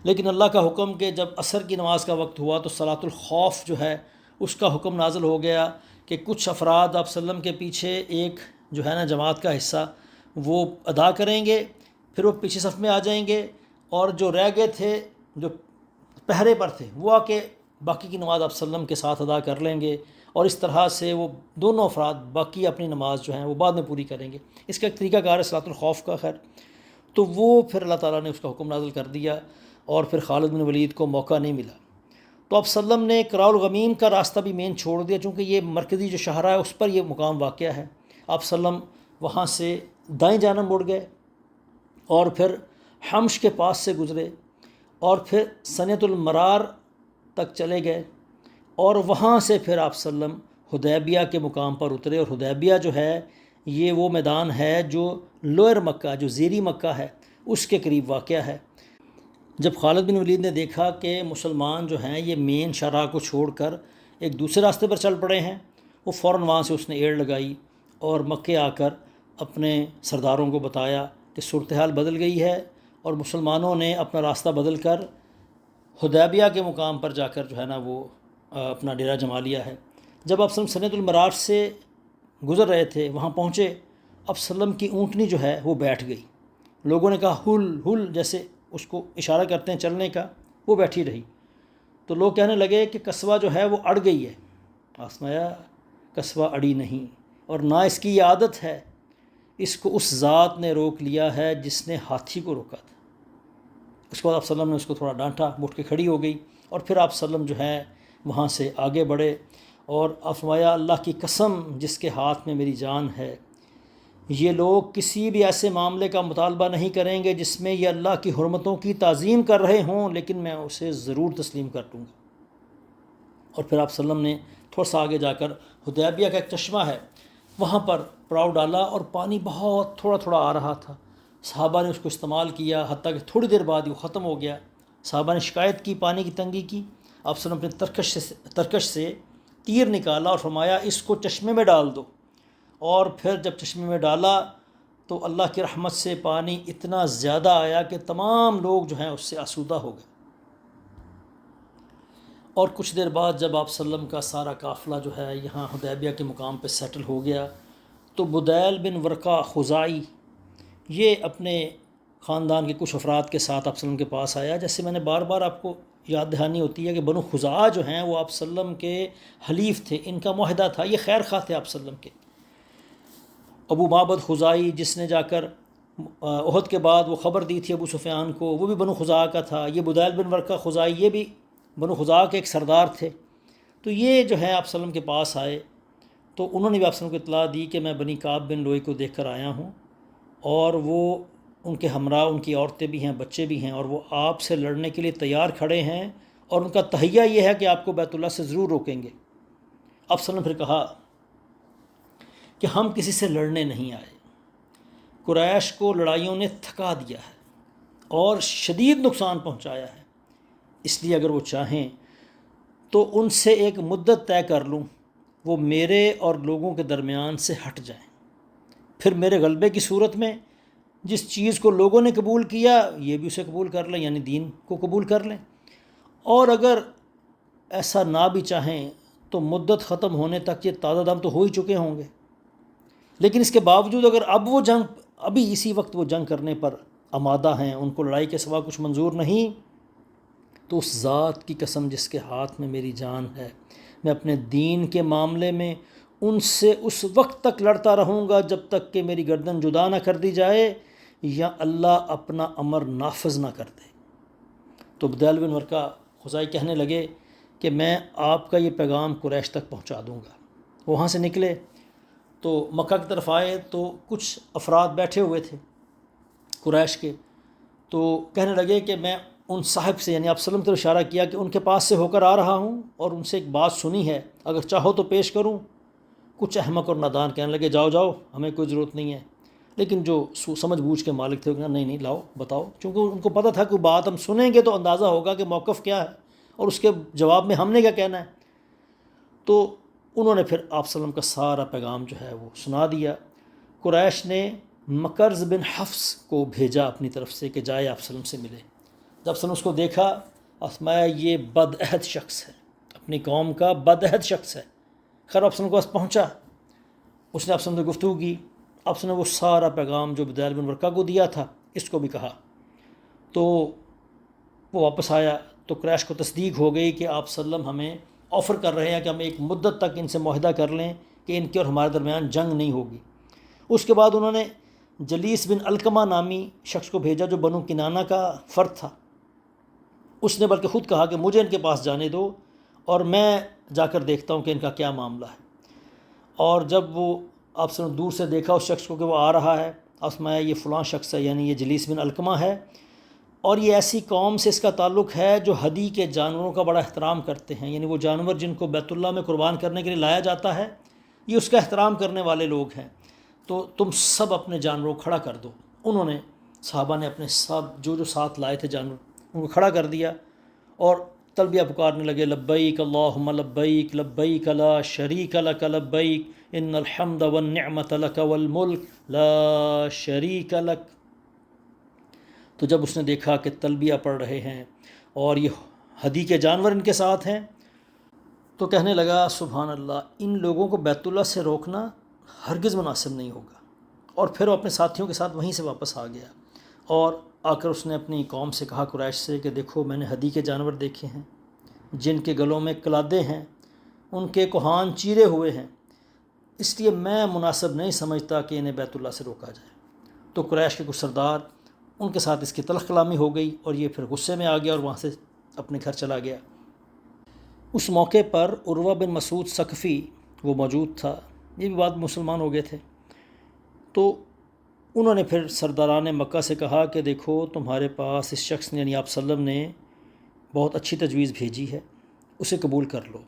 لیکن اللہ کا حکم کہ جب عصر کی نماز کا وقت ہوا تو صلاۃ الخوف جو ہے اس کا حکم نازل ہو گیا کہ کچھ افراد آپ صلی اللہ علیہ وسلم کے پیچھے ایک جو ہے نا جماعت کا حصہ وہ ادا کریں گے، پھر وہ پیچھے صف میں آ جائیں گے، اور جو رہ گئے تھے، جو پہرے پر تھے، وہ آ کے باقی کی نماز آپ وسلم کے ساتھ ادا کر لیں گے، اور اس طرح سے وہ دونوں افراد باقی اپنی نماز جو ہیں وہ بعد میں پوری کریں گے۔ اس کا ایک طریقہ کار ہے صلاۃ الخوف کا، خیر تو وہ پھر اللہ تعالیٰ نے اس کا حکم نازل کر دیا، اور پھر خالد بن ولید کو موقع نہیں ملا۔ تو آپ وسلم نے قراء الغمیم کا راستہ بھی مین چھوڑ دیا، چونکہ یہ مرکزی جو شاہراہ ہے اس پر یہ مقام واقع ہے۔ آپ وسلم وہاں سے دائیں جانب مڑ گئے، اور پھر حمش کے پاس سے گزرے، اور پھر سنیۃ المرار تک چلے گئے، اور وہاں سے پھر آپ وسلم حدیبیہ کے مقام پر اترے۔ اور حدیبیہ جو ہے یہ وہ میدان ہے جو لوئر مکہ، جو زیری مکہ ہے، اس کے قریب واقع ہے۔ جب خالد بن ولید نے دیکھا کہ مسلمان جو ہیں یہ مین شاہراہ کو چھوڑ کر ایک دوسرے راستے پر چل پڑے ہیں، وہ فوراً وہاں سے اس نے ایڑ لگائی، اور مکے آ کر اپنے سرداروں کو بتایا کہ صورتحال بدل گئی ہے، اور مسلمانوں نے اپنا راستہ بدل کر حدیبیہ کے مقام پر جا کر جو ہے نا وہ اپنا ڈیرہ جما لیا ہے۔ جب آپ سنیۃ المرار سے گزر رہے تھے، وہاں پہنچے، اب سلم کی اونٹنی جو ہے وہ بیٹھ گئی۔ لوگوں نے کہا ہل ہل، جیسے اس کو اشارہ کرتے ہیں چلنے کا، وہ بیٹھی رہی۔ تو لوگ کہنے لگے کہ قصوہ جو ہے وہ اڑ گئی ہے۔ آسمایا قصوہ اڑی نہیں، اور نہ اس کی یہ عادت ہے، اس کو اس ذات نے روک لیا ہے جس نے ہاتھی کو روکا تھا۔ اس کے بعد آپ وسلم نے اس کو تھوڑا ڈانٹا، اٹھ کے کھڑی ہو گئی، اور پھر آپ وسلم جو ہے وہاں سے آگے بڑھے، اور فرمایا اللہ کی قسم جس کے ہاتھ میں میری جان ہے، یہ لوگ کسی بھی ایسے معاملے کا مطالبہ نہیں کریں گے جس میں یہ اللہ کی حرمتوں کی تعظیم کر رہے ہوں، لیکن میں اسے ضرور تسلیم کر دوں گا۔ اور پھر آپ وسلم نے تھوڑا سا آگے جا کر حدیبیہ کا ایک چشمہ ہے، وہاں پر پڑاؤ ڈالا، اور پانی بہت تھوڑا تھوڑا آ رہا تھا۔ صحابہ نے اس کو استعمال کیا، حتیٰ کہ تھوڑی دیر بعد وہ ختم ہو گیا۔ صحابہ نے شکایت کی پانی کی تنگی کی، آپ وسلم اپنے ترکش سے تیر نکالا اور فرمایا اس کو چشمے میں ڈال دو، اور پھر جب چشمے میں ڈالا تو اللہ کی رحمت سے پانی اتنا زیادہ آیا کہ تمام لوگ جو ہیں اس سے آسودہ ہو گئے۔ اور کچھ دیر بعد جب آپ وسلم کا سارا قافلہ جو ہے یہاں حدیبیہ کے مقام پہ سیٹل ہو گیا، تو بدیل بن ورقہ خزاعی یہ اپنے خاندان کے کچھ افراد کے ساتھ آپ وسلم کے پاس آیا۔ جیسے میں نے بار بار آپ کو یاد دہانی ہوتی ہے کہ بنو خزاعہ جو ہیں وہ آپ وسلم کے حلیف تھے، ان کا معاہدہ تھا، یہ خیر خواہ تھے آپ وسلم کے۔ ابو معبد خزاعی جس نے جا کر احد کے بعد وہ خبر دی تھی ابو سفیان کو، وہ بھی بنو خزاعہ کا تھا۔ یہ بدیل بن ورقہ خزاعی یہ بھی بنو خزاعہ کے ایک سردار تھے۔ تو یہ جو ہے آپ وسلم کے پاس آئے، تو انہوں نے بھی آپ وسلم کو اطلاع دی کہ میں بنی کعب بن لوئی کو دیکھ کر آیا ہوں، اور وہ ان کے ہمراہ ان کی عورتیں بھی ہیں، بچے بھی ہیں، اور وہ آپ سے لڑنے کے لیے تیار کھڑے ہیں، اور ان کا تہیہ یہ ہے کہ آپ کو بیت اللہ سے ضرور روکیں گے۔ آپ وسلم نے پھر کہا کہ ہم کسی سے لڑنے نہیں آئے، قریش کو لڑائیوں نے تھکا دیا ہے اور شدید نقصان پہنچایا ہے، اس لیے اگر وہ چاہیں تو ان سے ایک مدت طے کر لوں، وہ میرے اور لوگوں کے درمیان سے ہٹ جائیں، پھر میرے غلبے کی صورت میں جس چیز کو لوگوں نے قبول کیا یہ بھی اسے قبول کر لیں، یعنی دین کو قبول کر لیں، اور اگر ایسا نہ بھی چاہیں تو مدت ختم ہونے تک یہ تازہ دم تو ہو ہی چکے ہوں گے، لیکن اس کے باوجود اگر اب وہ جنگ ابھی اسی وقت وہ جنگ کرنے پر آمادہ ہیں، ان کو لڑائی کے سوا کچھ منظور نہیں، تو اس ذات کی قسم جس کے ہاتھ میں میری جان ہے، میں اپنے دین کے معاملے میں ان سے اس وقت تک لڑتا رہوں گا جب تک کہ میری گردن جدا نہ کر دی جائے یا اللہ اپنا امر نافذ نہ کر دے۔ تو بدیل بن ورقہ خزاعی کہنے لگے کہ میں آپ کا یہ پیغام قریش تک پہنچا دوں گا۔ وہاں سے نکلے تو مکہ کی طرف آئے تو کچھ افراد بیٹھے ہوئے تھے قریش کے، تو کہنے لگے کہ میں ان صاحب سے، یعنی آپ وسلم کو اشارہ کیا کہ ان کے پاس سے ہو کر آ رہا ہوں اور ان سے ایک بات سنی ہے، اگر چاہو تو پیش کروں۔ کچھ احمق اور نادان کہنے لگے جاؤ جاؤ، ہمیں کوئی ضرورت نہیں ہے، لیکن جو سمجھ بوجھ کے مالک تھے نہیں نہیں لاؤ بتاؤ، چونکہ ان کو پتہ تھا کہ بات ہم سنیں گے تو اندازہ ہوگا کہ موقف کیا ہے اور اس کے جواب میں ہم نے کیا کہنا ہے۔ تو انہوں نے پھر آپ وسلم کا سارا پیغام جو ہے وہ سنا دیا۔ قریش نے مکرز بن حفص کو بھیجا اپنی طرف سے کہ جائے آپ وسلم سے ملے۔ جب وسلم اس کو دیکھا، فرمایا یہ بدعہد شخص ہے، اپنی قوم کا بدعہد شخص ہے۔ خیر آپ وسلم کے پاس پہنچا، اس نے آپ وسلم سے گفتگو کی، آپ وسلم نے وہ سارا پیغام جو بدیل بن ورقہ کو دیا تھا اس کو بھی کہا، تو وہ واپس آیا تو قریش کو تصدیق ہو گئی کہ آپ صلی اللہ علیہ وسلم ہمیں آفر کر رہے ہیں کہ ہم ایک مدت تک ان سے معاہدہ کر لیں کہ ان کے اور ہمارے درمیان جنگ نہیں ہوگی۔ اس کے بعد انہوں نے جلیس بن علقمہ نامی شخص کو بھیجا جو بنو کنانہ کا فرد تھا۔ اس نے بلکہ خود کہا کہ مجھے ان کے پاس جانے دو اور میں جا کر دیکھتا ہوں کہ ان کا کیا معاملہ ہے۔ اور جب وہ آپ سے دور سے دیکھا اس شخص کو کہ وہ آ رہا ہے، فرمایا یہ فلاں شخص ہے، یعنی یہ جلیس بن علقمہ ہے، اور یہ ایسی قوم سے اس کا تعلق ہے جو ہدی کے جانوروں کا بڑا احترام کرتے ہیں، یعنی وہ جانور جن کو بیت اللہ میں قربان کرنے کے لیے لایا جاتا ہے یہ اس کا احترام کرنے والے لوگ ہیں، تو تم سب اپنے جانوروں کو کھڑا کر دو۔ انہوں نے صحابہ نے اپنے ساتھ جو ساتھ لائے تھے جانور ان کو کھڑا کر دیا اور تلبیہ پکارنے لگے، لبیک اللہم لبیک لبیک لا شریک لک لبیک ان الحمد والنعمت لک والملک لا شریک لک۔ تو جب اس نے دیکھا کہ تلبیہ پڑھ رہے ہیں اور یہ ہدی کے جانور ان کے ساتھ ہیں تو کہنے لگا سبحان اللہ، ان لوگوں کو بیت اللہ سے روکنا ہرگز مناسب نہیں ہوگا۔ اور پھر وہ اپنے ساتھیوں کے ساتھ وہیں سے واپس آ گیا اور آ کر اس نے اپنی قوم سے کہا قریش سے کہ دیکھو میں نے ہدی کے جانور دیکھے ہیں جن کے گلوں میں قلادے ہیں، ان کے کوہان چیرے ہوئے ہیں، اس لیے میں مناسب نہیں سمجھتا کہ انہیں بیت اللہ سے روکا جائے۔ تو قریش کے کچھ سردار ان کے ساتھ اس کی تلخ کلامی ہو گئی اور یہ پھر غصے میں آ گیا اور وہاں سے اپنے گھر چلا گیا۔ اس موقع پر عروہ بن مسعود ثقفی وہ موجود تھا، یہ بھی بعد مسلمان ہو گئے تھے، تو انہوں نے پھر سرداران مکہ سے کہا کہ دیکھو تمہارے پاس اس شخص نے یعنی آپ صلی اللہ علیہ وسلم نے بہت اچھی تجویز بھیجی ہے، اسے قبول کر لو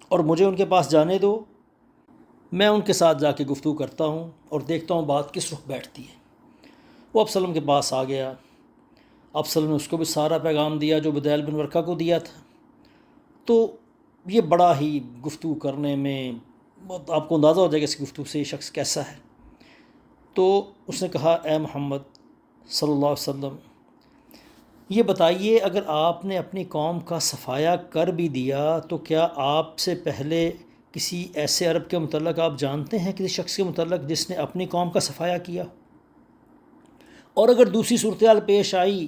اور مجھے ان کے پاس جانے دو، میں ان کے ساتھ جا کے گفتگو کرتا ہوں اور دیکھتا ہوں بات کس رخ بیٹھتی ہے۔ وہ آپ صلی اللہ علیہ وسلم کے پاس آ گیا، آپ صلی اللہ علیہ وسلم نے اس کو بھی سارا پیغام دیا جو بدیل بن ورقہ کو دیا تھا۔ تو یہ بڑا ہی گفتگو کرنے میں آپ کو اندازہ ہو جائے گا اس گفتگو سے یہ شخص کیسا ہے۔ تو اس نے کہا اے محمد صلی اللہ علیہ وسلم، یہ بتائیے اگر آپ نے اپنی قوم کا صفایا کر بھی دیا تو کیا آپ سے پہلے کسی ایسے عرب کے متعلق آپ جانتے ہیں کسی شخص کے متعلق جس نے اپنی قوم کا صفایا کیا؟ اور اگر دوسری صورتحال پیش آئی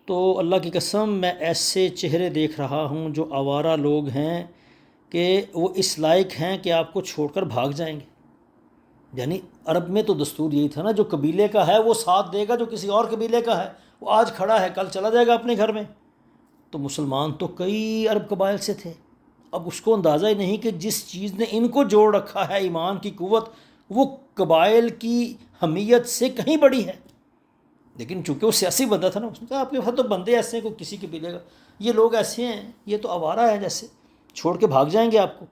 تو اللہ کی قسم میں ایسے چہرے دیکھ رہا ہوں جو آوارہ لوگ ہیں کہ وہ اس لائق ہیں کہ آپ کو چھوڑ کر بھاگ جائیں گے۔ یعنی عرب میں تو دستور یہی تھا نا، جو قبیلے کا ہے وہ ساتھ دے گا، جو کسی اور قبیلے کا ہے وہ آج کھڑا ہے کل چلا جائے گا اپنے گھر میں۔ تو مسلمان تو کئی عرب قبائل سے تھے، اب اس کو اندازہ ہی نہیں کہ جس چیز نے ان کو جوڑ رکھا ہے ایمان کی قوت وہ قبائل کی حمیت سے کہیں بڑی ہے۔ لیکن چونکہ وہ سیاسی بندہ تھا نا، اس نے کہا آپ کے پاس تو بندے ایسے ہیں کوئی کسی قبیلے کا، یہ لوگ ایسے ہیں، یہ تو آوارہ ہیں جیسے، چھوڑ کے بھاگ جائیں گے آپ کو۔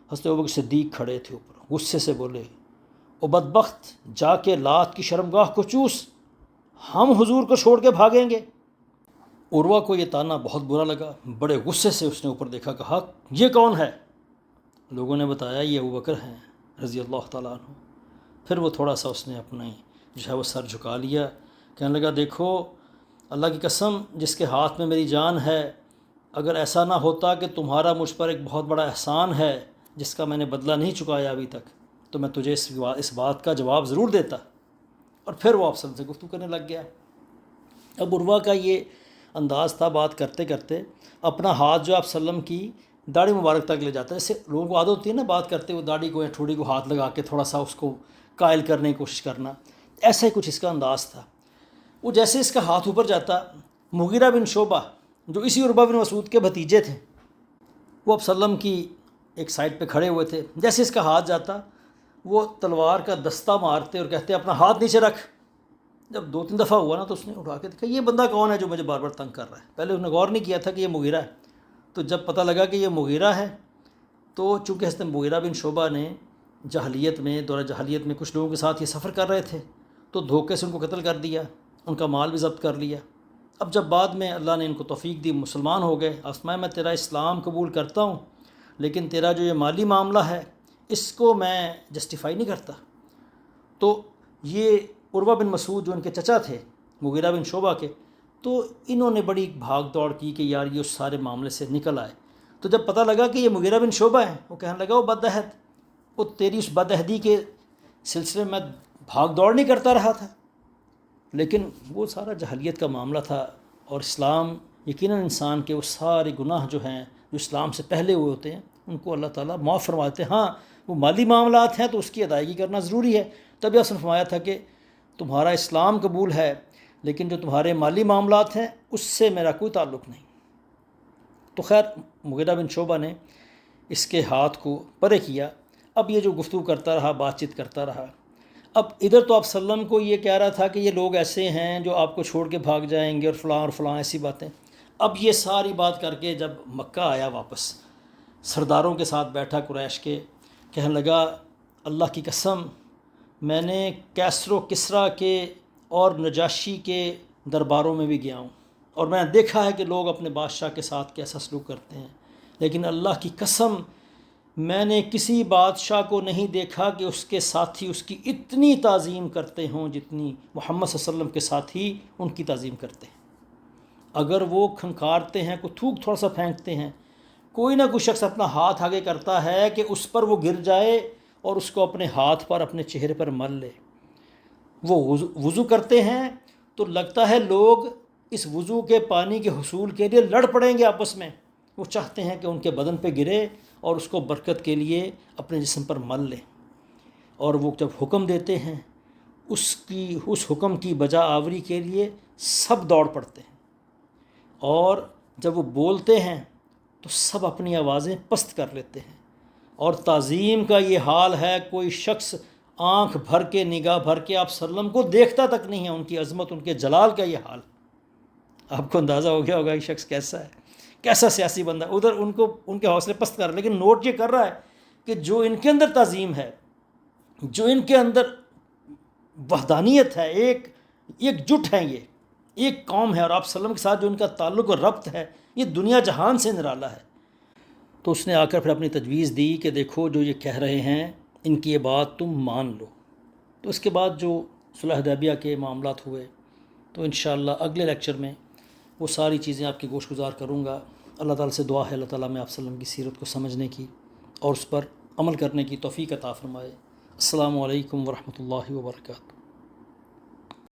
حضرت ابوبکر صدیق کھڑے تھے اوپر، غصے سے بولے او بدبخت، جا کے لات کی شرمگاہ کو چوس، ہم حضور کو چھوڑ کے بھاگیں گے؟ عروہ کو یہ تانا بہت برا لگا، بڑے غصے سے اس نے اوپر دیکھا، کہا یہ کون ہے؟ لوگوں نے بتایا یہ ابوبکر ہیں رضی اللہ تعالیٰ عنہ۔ پھر وہ تھوڑا سا اس نے اپنے جو ہے وہ سر جھکا لیا، کہنے لگا دیکھو اللہ کی قسم جس کے ہاتھ میں میری جان ہے، اگر ایسا نہ ہوتا کہ تمہارا مجھ پر ایک بہت بڑا احسان ہے جس کا میں نے بدلہ نہیں چکایا ابھی تک، تو میں تجھے اس بات کا جواب ضرور دیتا۔ اور پھر وہ آپ سے گفتگو کرنے لگ گیا۔ اب عروہ کا یہ انداز تھا بات کرتے کرتے اپنا ہاتھ جو آپ صلی اللہ علیہ وسلم کی داڑھی مبارک تک لے جاتا ہے، جیسے لوگوں کو عادت ہوتی ہے نا بات کرتے ہوئے داڑھی کو یا ٹھوڑی کو ہاتھ لگا کے تھوڑا سا اس کو قائل کرنے کی کوشش کرنا، ایسا ہی کچھ اس کا انداز تھا۔ وہ جیسے اس کا ہاتھ اوپر جاتا، مغیرہ بن شعبہ جو اسی عروہ بن مسعود کے بھتیجے تھے، وہ اب صلی اللہ علیہ وسلم کی ایک سائڈ پہ کھڑے ہوئے تھے، جیسے اس کا ہاتھ جاتا وہ تلوار کا دستہ مارتے اور کہتے اپنا ہاتھ نیچے رکھ۔ جب 2-3 دفعہ ہوا نا تو اس نے اٹھا کے دیکھا یہ بندہ کون ہے جو مجھے بار بار تنگ کر رہا ہے۔ پہلے اس نے غور نہیں کیا تھا کہ یہ مغیرہ ہے، تو جب پتہ لگا کہ یہ مغیرہ ہے تو چونکہ حضرت مغیرہ بن شعبہ نے جاہلیت میں دورہ جاہلیت میں کچھ لوگوں کے ساتھ یہ سفر کر رہے تھے تو دھوکے سے ان کو قتل کر دیا، ان کا مال بھی ضبط کر لیا۔ اب جب بعد میں اللہ نے ان کو توفیق دی، مسلمان ہو گئے، آسمائے میں تیرا اسلام قبول کرتا ہوں لیکن تیرا جو یہ مالی معاملہ ہے اس کو میں جسٹیفائی نہیں کرتا۔ تو یہ عروہ بن مسعود جو ان کے چچا تھے مغیرہ بن شعبہ کے، تو انہوں نے بڑی بھاگ دوڑ کی کہ یار یہ اس سارے معاملے سے نکل آئے۔ تو جب پتہ لگا کہ یہ مغیرہ بن شعبہ ہے، وہ کہنے لگا وہ بدعہد، وہ تیری اس بدعہدی کے سلسلے میں بھاگ دوڑ نہیں کرتا رہا تھا، لیکن وہ سارا جاہلیت کا معاملہ تھا اور اسلام یقیناً انسان کے وہ سارے گناہ جو ہیں جو اسلام سے پہلے ہوئے ہوتے ہیں ان کو اللہ تعالیٰ معاف فرما دیتے ہیں۔ ہاں وہ مالی معاملات ہیں تو اس کی ادائیگی کرنا ضروری ہے، تبھی آپ نے فرمایا تھا کہ تمہارا اسلام قبول ہے لیکن جو تمہارے مالی معاملات ہیں اس سے میرا کوئی تعلق نہیں۔ تو خیر مغیرہ بن شعبہ نے اس کے ہاتھ کو پرے کیا۔ اب یہ جو گفتگو کرتا رہا، بات چیت کرتا رہا، اب ادھر تو آپ وسلم کو یہ کہہ رہا تھا کہ یہ لوگ ایسے ہیں جو آپ کو چھوڑ کے بھاگ جائیں گے اور فلاں ایسی باتیں۔ اب یہ ساری بات کر کے جب مکہ آیا واپس، سرداروں کے ساتھ بیٹھا قریش کے، کہنے لگا اللہ کی قسم میں نے کیسر و کسریٰ کے اور نجاشی کے درباروں میں بھی گیا ہوں اور میں نے دیکھا ہے کہ لوگ اپنے بادشاہ کے ساتھ کیسا سلوک کرتے ہیں، لیکن اللہ کی قسم میں نے کسی بادشاہ کو نہیں دیکھا کہ اس کے ساتھی اس کی اتنی تعظیم کرتے ہوں جتنی محمد صلی اللہ علیہ وسلم کے ساتھی ان کی تعظیم کرتے ہیں۔ اگر وہ کھنکارتے ہیں، کوئی تھوک تھوڑا سا پھینکتے ہیں، کوئی نہ کوئی شخص اپنا ہاتھ آگے کرتا ہے کہ اس پر وہ گر جائے اور اس کو اپنے ہاتھ پر اپنے چہرے پر مل لے۔ وہ وضو کرتے ہیں تو لگتا ہے لوگ اس وضو کے پانی کے حصول کے لیے لڑ پڑیں گے آپس میں، وہ چاہتے ہیں کہ ان کے بدن پہ گرے اور اس کو برکت کے لیے اپنے جسم پر مل لیں، اور وہ جب حکم دیتے ہیں اس حکم کی بجا آوری کے لیے سب دوڑ پڑتے ہیں، اور جب وہ بولتے ہیں تو سب اپنی آوازیں پست کر لیتے ہیں، اور تعظیم کا یہ حال ہے کوئی شخص آنکھ بھر کے نگاہ بھر کے آپ وسلم کو دیکھتا تک نہیں ہے، ان کی عظمت ان کے جلال کا یہ حال۔ آپ کو اندازہ ہو گیا ہوگا یہ شخص کیسا ہے، کیسا سیاسی بندہ، ادھر ان کے حوصلے پست کر رہا ہے، لیکن نوٹ یہ کر رہا ہے کہ جو ان کے اندر تعظیم ہے، جو ان کے اندر وحدانیت ہے، ایک جٹ ہیں، یہ ایک قوم ہے، اور آپ وسلم کے ساتھ جو ان کا تعلق اور ربط ہے یہ دنیا جہان سے نرالا ہے۔ تو اس نے آ کر پھر اپنی تجویز دی کہ دیکھو جو یہ کہہ رہے ہیں ان کی یہ بات تم مان لو۔ تو اس کے بعد جو صلح حدیبیہ کے معاملات ہوئے تو انشاءاللہ اگلے لیکچر میں وہ ساری چیزیں آپ کی گوش گزار کروں گا۔ اللہ تعالیٰ سے دعا ہے اللہ تعالیٰ میں آپ وسلم کی سیرت کو سمجھنے کی اور اس پر عمل کرنے کی توفیق عطا فرمائے۔ السلام علیکم ورحمۃ اللہ وبرکاتہ۔